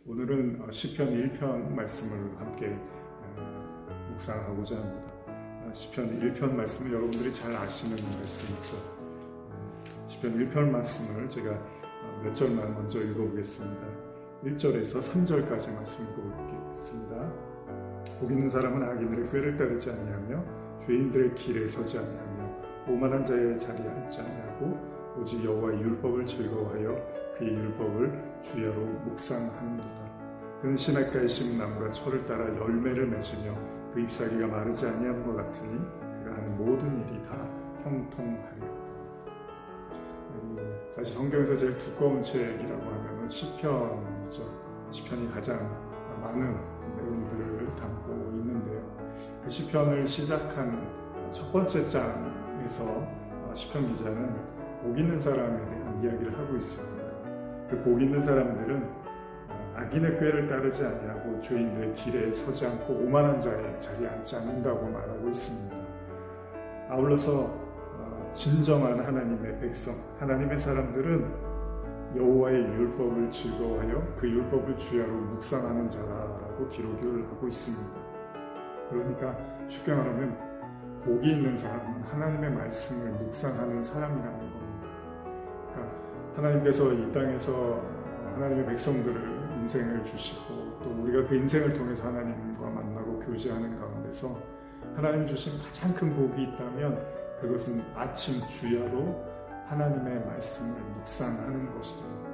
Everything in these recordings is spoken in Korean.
오늘은 시편 1편 말씀을 함께 묵상하고자 합니다. 시편 1편 말씀은 여러분들이 잘 아시는 말씀이죠. 시편 1편 말씀을 제가 몇 절만 먼저 읽어보겠습니다. 1절에서 3절까지 말씀 읽어보겠습니다. 복 있는 사람은 악인들의 꾀를 따르지 아니하며 죄인들의 길에 서지 아니하며 오만한 자의 자리에 앉지 아니하고 오직 여호와의 율법을 즐거워하여 그의 율법을 주야로 묵상하는도다. 그는 시냇가에 심은 나무가 철을 따라 열매를 맺으며 그 잎사귀가 마르지 아니함과 같으니 그가 하는 모든 일이 다 형통하리로다. 사실 성경에서 제일 두꺼운 책이라고 하면 시편이죠. 시편이 가장 많은 내용들을 담고 있는데요. 그 시편을 시작하는 첫 번째 장에서 시편 기자는 복 있는 사람에 대한 이야기를 하고 있습니다. 그 복 있는 사람들은 악인의 꾀를 따르지 아니하고 죄인들의 길에 서지 않고 오만한 자의 자리에 앉지 않는다고 말하고 있습니다. 아울러서 진정한 하나님의 백성, 하나님의 사람들은 여호와의 율법을 즐거워하여 그 율법을 주야로 묵상하는 자라고 기록을 하고 있습니다. 그러니까 쉽게 말하면 복이 있는 사람은 하나님의 말씀을 묵상하는 사람이라는 겁니다. 그러니까 하나님께서 이 땅에서 하나님의 백성들을 인생을 주시고 또 우리가 그 인생을 통해서 하나님과 만나고 교제하는 가운데서 하나님 주신 가장 큰 복이 있다면 그것은 아침 주야로 하나님의 말씀을 묵상하는 것입니다.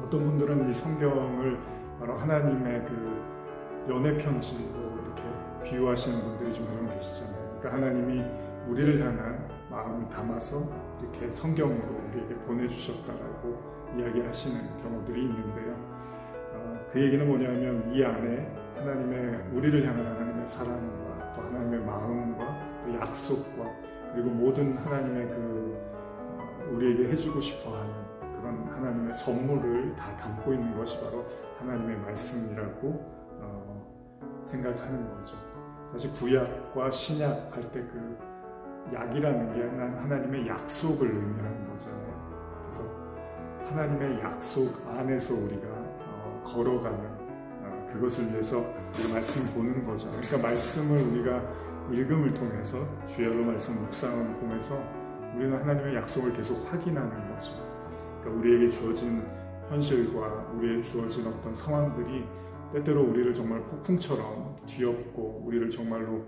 어떤 분들은 이 성경을 바로 하나님의 그 연애 편지로 이렇게 비유하시는 분들이 종종 계시잖아요. 그러니까 하나님이 우리를 향한 마음을 담아서 이렇게 성경으로 우리에게 보내주셨다라고 이야기하시는 경우들이 있는데요. 그 얘기는 뭐냐면 이 안에 우리를 향한 하나님의 사랑과 또 하나님의 마음과 또 약속과 그리고 모든 하나님의 우리에게 해주고 싶어하는 그런 하나님의 선물을 다 담고 있는 것이 바로 하나님의 말씀이라고 생각하는 거죠. 사실 구약과 신약 할 때 약이라는 게 하나님의 약속을 의미하는 거잖아요. 그래서 하나님의 약속 안에서 우리가 걸어가는 그것을 위해서 우리가 말씀을 보는 거죠. 그러니까 말씀을 우리가 읽음을 통해서 주야로 말씀 묵상을 통해서 우리는 하나님의 약속을 계속 확인하는 거죠. 그러니까 우리에게 주어진 현실과 우리에게 주어진 어떤 상황들이 때때로 우리를 정말 폭풍처럼 뒤엎고 우리를 정말로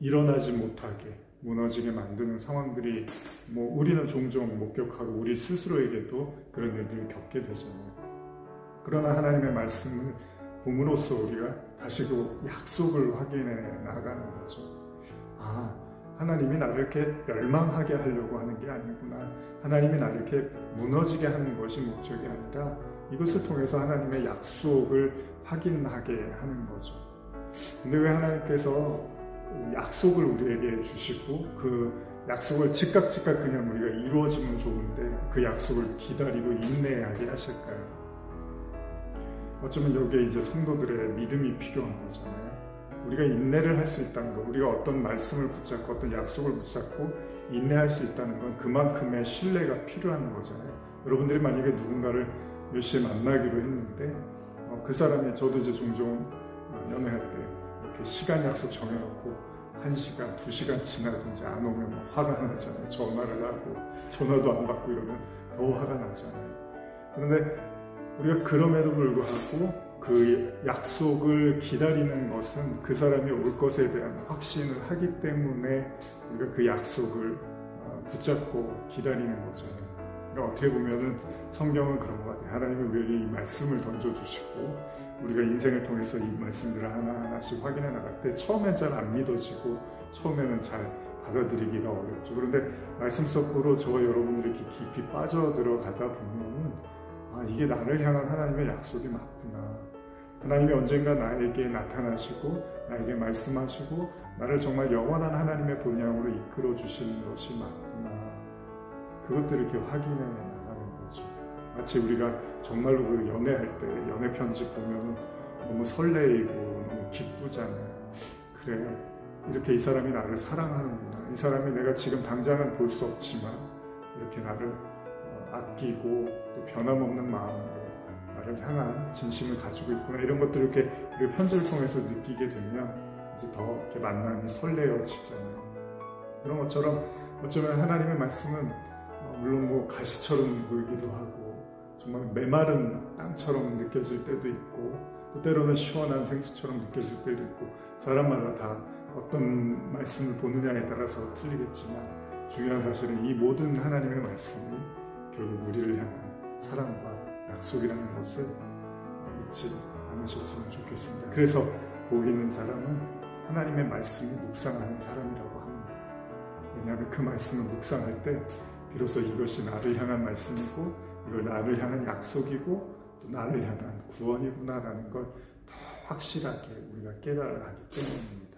일어나지 못하게 무너지게 만드는 상황들이 우리는 종종 목격하고 우리 스스로에게도 그런 일들을 겪게 되잖아요. 그러나 하나님의 말씀을 봄으로써 우리가 다시 그 약속을 확인해 나가는 거죠. 하나님이 나를 이렇게 멸망하게 하려고 하는 게 아니구나. 하나님이 나를 이렇게 무너지게 하는 것이 목적이 아니라 이것을 통해서 하나님의 약속을 확인하게 하는 거죠. 근데 왜 하나님께서 약속을 우리에게 주시고 그 약속을 즉각 그냥 우리가 이루어지면 좋은데 그 약속을 기다리고 인내하게 하실까요? 어쩌면 여기에 이제 성도들의 믿음이 필요한 거잖아요. 우리가 인내를 할 수 있다는 것, 우리가 어떤 말씀을 붙잡고 어떤 약속을 붙잡고 인내할 수 있다는 건 그만큼의 신뢰가 필요한 거잖아요. 여러분들이 만약에 누군가를 몇 시에 만나기로 했는데 그 사람이 저도 이제 종종 연애할 때 이렇게 시간 약속 정해놓고 1시간, 2시간 지나든지 안 오면 화가 나잖아요. 전화를 하고 전화도 안 받고 이러면 더 화가 나잖아요. 그런데 우리가 그럼에도 불구하고 그 약속을 기다리는 것은 그 사람이 올 것에 대한 확신을 하기 때문에 우리가 그 약속을 붙잡고 기다리는 거잖아요. 그러니까 어떻게 보면은 성경은 그런 것 같아요. 하나님은 우리에게 이 말씀을 던져주시고 우리가 인생을 통해서 이 말씀들을 하나하나씩 확인해 나갈 때 처음엔 잘 안 믿어지고 처음에는 잘 받아들이기가 어렵죠. 그런데 말씀 속으로 저와 여러분들이 이렇게 깊이 빠져들어가다 보면은 이게 나를 향한 하나님의 약속이 맞구나. 하나님이 언젠가 나에게 나타나시고 나에게 말씀하시고 나를 정말 영원한 하나님의 본향으로 이끌어 주시는 것이 맞구나. 그것들을 이렇게 확인해 나가는 거죠. 마치 우리가 정말로 그 연애할 때 연애 편지 보면 너무 설레이고 너무 기쁘잖아요. 그래, 이렇게 이 사람이 나를 사랑하는구나. 이 사람이 내가 지금 당장은 볼 수 없지만 이렇게 나를 아끼고 또 변함없는 마음으로 나를 향한 진심을 가지고 있구나, 이런 것들을 이렇게 우리가 편지를 통해서 느끼게 되면 이제 더 이렇게 만남이 설레어지잖아요. 그런 것처럼 어쩌면 하나님의 말씀은 물론 뭐 가시처럼 보이기도 하고 정말 메마른 땅처럼 느껴질 때도 있고 또 때로는 시원한 생수처럼 느껴질 때도 있고 사람마다 다 어떤 말씀을 보느냐에 따라서 틀리겠지만 중요한 사실은 이 모든 하나님의 말씀이 결국 우리를 향한 사랑과 약속이라는 것을 잊지 않으셨으면 좋겠습니다. 그래서 복 있는 사람은 하나님의 말씀을 묵상하는 사람이라고 합니다. 왜냐하면 그 말씀을 묵상할 때 비로소 이것이 나를 향한 말씀이고 이걸 나를 향한 약속이고 또 나를 향한 구원이구나라는 걸 더 확실하게 우리가 깨달아 하기 때문입니다.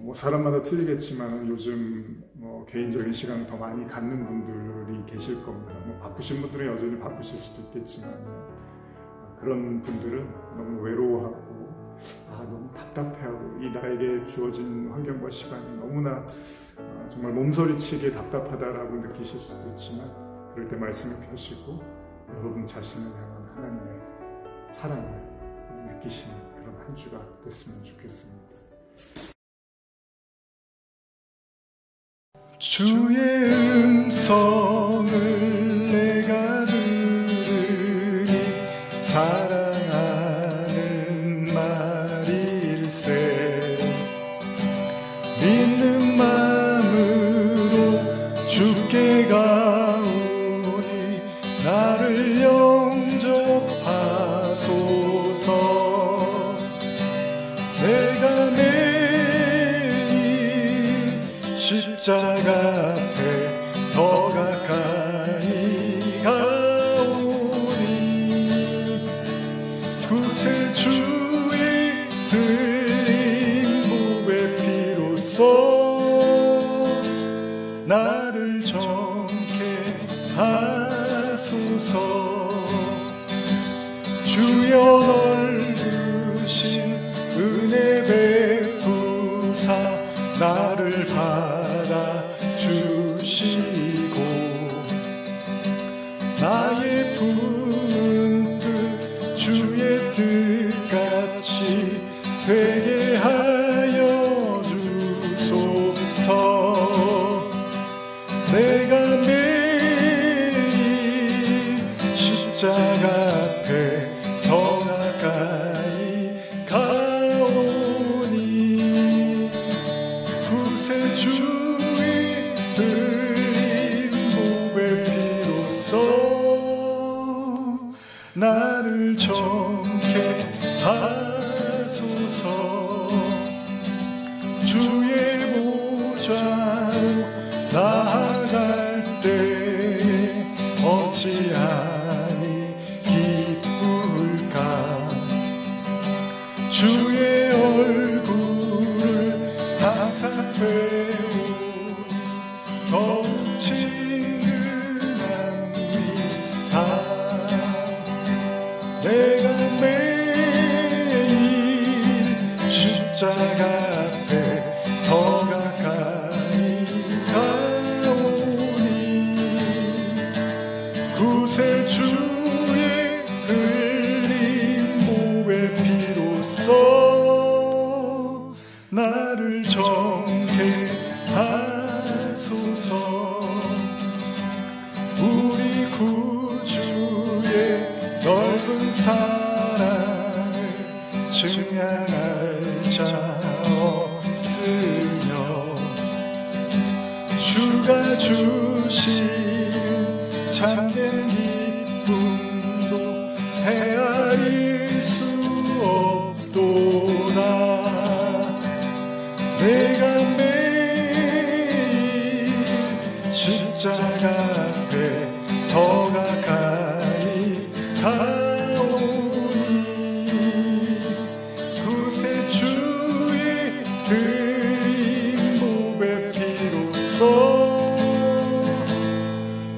뭐 사람마다 틀리겠지만 요즘 개인적인 시간을 더 많이 갖는 분들이 계실 겁니다. 바쁘신 분들은 여전히 바쁘실 수도 있겠지만 그런 분들은 너무 외로워하고 너무 답답해하고 이 나에게 주어진 환경과 시간이 너무나 정말 몸서리치게 답답하다라고 느끼실 수도 있지만 그럴 때 말씀을 펴시고 여러분 자신을 향한 하나님의 사랑을 느끼시는 그런 한 주가 됐으면 좋겠습니다. 주의 음성을 내가 들으니 사랑하는 말일세 믿는 마음으로 주께 가오니 나를 영접하소서 내가 매일 십자가 앞에 더 가까이 가오니 구세주의 흘린 보배 피로써 나를 정케 하소서 주여 넓으신 은혜 베푸사 나를 받아주시고 나의 품은 뜻 주의 뜻같이 되게 하여 주소서 내가 매일 십자가 앞에 더 가까이 가오니 구세주의 흘린 보배 피로써 나를 정케 하소서 주의 보좌로 나아갈 때 어찌하니 기쁠까 주의 얼굴을 항상 배우니 더욱 친근합니다 내가 매일 십자가 앞에 더 가까이 가오니 구세주의 흘린 보배 피로써 나를 정케 하소서 우리 구주의 넓은 사랑을 증량할 자 없으며 주가 주신 참된 기쁨도 헤아릴 수 없도다 내가 매일 십자가 앞에 더 가까이 가오니 구세주의 흘린 보배 피로써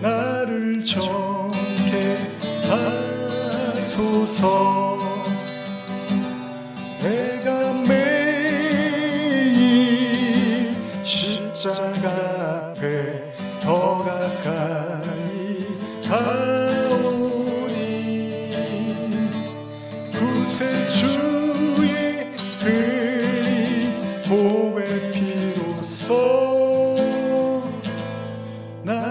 나를 정케 하소서 내가 매일 십자가 앞에 더 가까이 가오니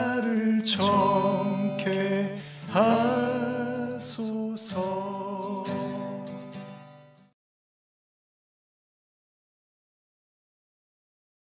나를 쳐